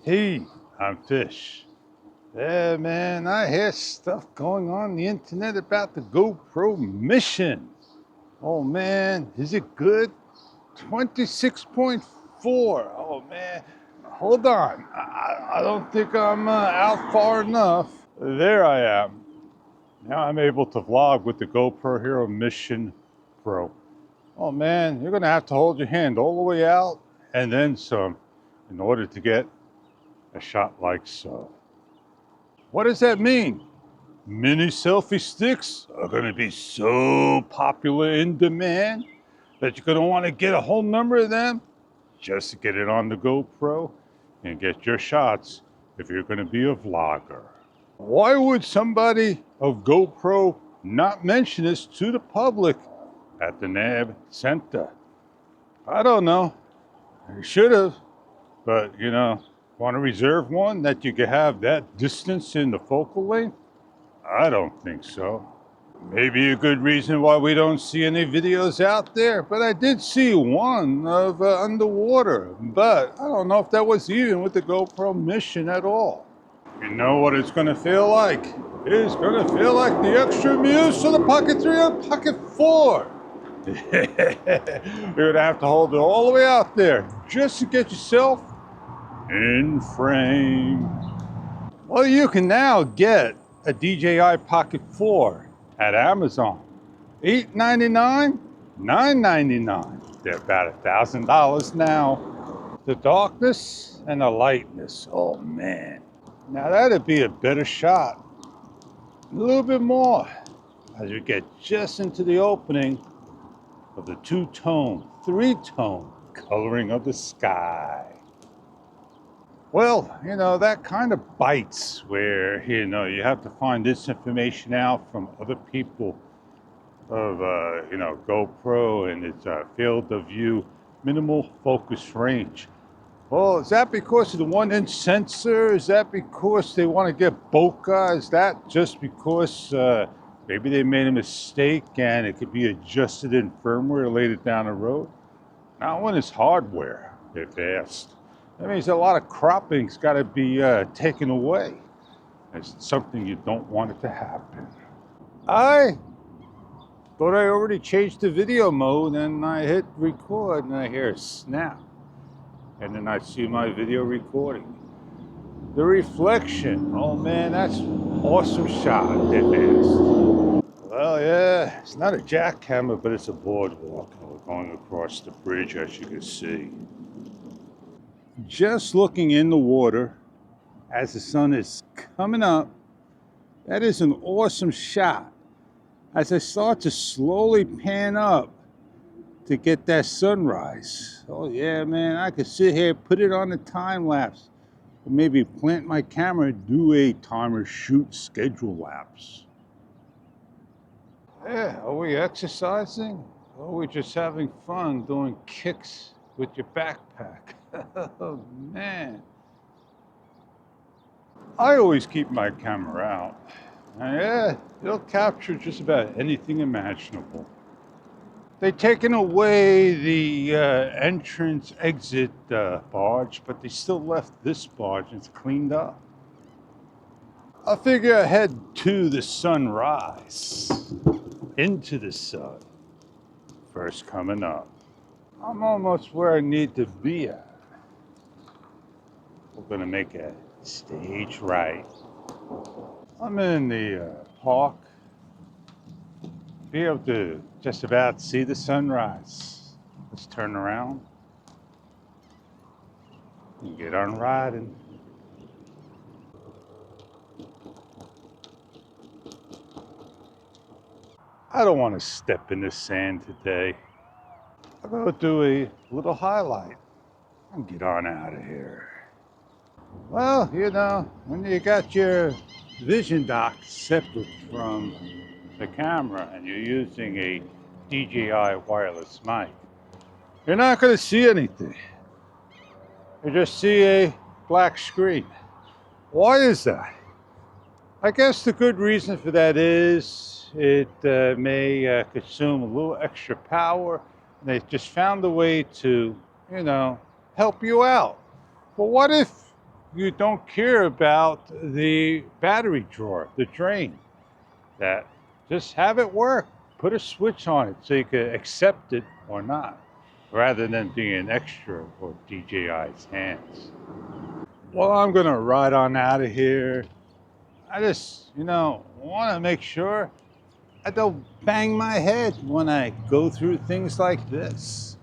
Hey, I'm Fish. Yeah, man, I hear stuff going on the internet about the GoPro mission. Oh, man, is it good? 26.4. Oh, man, hold on. I don't think I'm out far enough. There I am. Now I'm able to vlog with the GoPro Hero Mission Pro. Oh, man, you're going to have to hold your hand all the way out and then some in order to get a shot like so. What does that mean? Mini selfie sticks are going to be so popular in demand that you're going to want to get a whole number of them just to get it on the GoPro and get your shots if you're going to be a vlogger. Why would somebody of GoPro not mention this to the public at the NAB Center? I don't know. They should have, but want to reserve one that you can have that distance in the focal length? I don't think so. Maybe a good reason why we don't see any videos out there, but I did see one of underwater, but I don't know if that was even with the GoPro mission at all. You know what it's going to feel like? It's going to feel like the Xtra Muse for the Pocket 3 and Pocket 4. You're going to have to hold it all the way out there just to get yourself in frame. Well, you can now get a DJI Pocket 4 at Amazon. $8.99, $9.99. They're about $1,000 now. The darkness and the lightness, oh man. Now that'd be a better shot. A little bit more as we get just into the opening of the two-tone, three-tone coloring of the sky. Well, that kind of bites where, you have to find this information out from other people of, GoPro and its field of view minimal focus range. Well, is that because of the 1-inch sensor? Is that because they want to get bokeh? Is that just because maybe they made a mistake and it could be adjusted in firmware later down the road? Not when it's hardware, if asked. That means a lot of cropping's got to be taken away. It's something you don't want it to happen. I thought I already changed the video mode, and I hit record and I hear a snap. And then I see my video recording. The reflection, oh man, that's an awesome shot, if asked. Well, yeah, it's not a jackhammer, but it's a boardwalk. We're going across the bridge, as you can see. Just looking in the water as the sun is coming up, that is an awesome shot. As I start to slowly pan up to get that sunrise. Oh yeah, man, I could sit here, put it on the time lapse, or maybe plant my camera and do a timer shoot schedule lapse. Yeah, are we exercising? Or are we just having fun doing kicks with your backpack? Oh man. I always keep my camera out. Yeah, it'll capture just about anything imaginable. They've taken away the entrance exit barge, but they still left this barge and it's cleaned up. I figure I head to the sunrise, into the sun, first coming up. I'm almost where I need to be at. We're gonna make a stage right. I'm in the park. Be able to just about see the sunrise. Let's turn around and get on riding. I don't want to step in the sand today. I'm going to do a little highlight and get on out of here. Well, when you got your vision dock separate from the camera and you're using a DJI wireless mic, you're not going to see anything. You just see a black screen. Why is that? I guess the good reason for that is it may consume a little extra power. And they just found a way to, help you out. But what if you don't care about the battery drawer, the drain. That just have it work. Put a switch on it so you can accept it or not, rather than being an extra or DJI's hands. Well, I'm gonna ride on out of here. I just, want to make sure I don't bang my head when I go through things like this.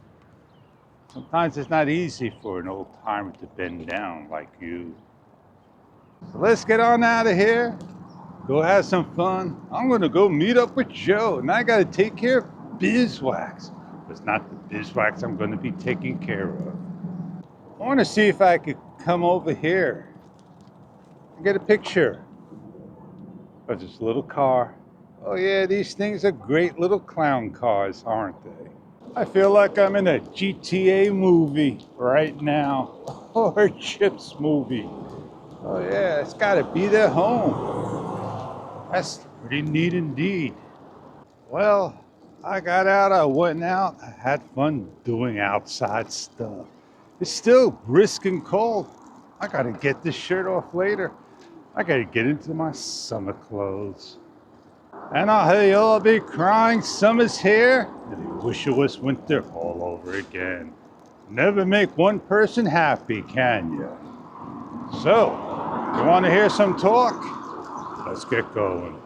Sometimes it's not easy for an old timer to bend down like you. So let's get on out of here. Go have some fun. I'm gonna go meet up with Joe, and I gotta take care of beeswax. It's not the beeswax I'm gonna be taking care of. I wanna see if I could come over here and get a picture of this little car. Oh yeah, these things are great little clown cars, aren't they? I feel like I'm in a GTA movie right now, or a Chips movie. Oh yeah, it's gotta be their home. That's pretty neat indeed. Well, I got out, I went out, I had fun doing outside stuff. It's still brisk and cold. I gotta get this shirt off later. I gotta get into my summer clothes. And I'll be crying, summer's here, and I wish it was winter all over again. Never make one person happy, can you? So, you want to hear some talk? Let's get going.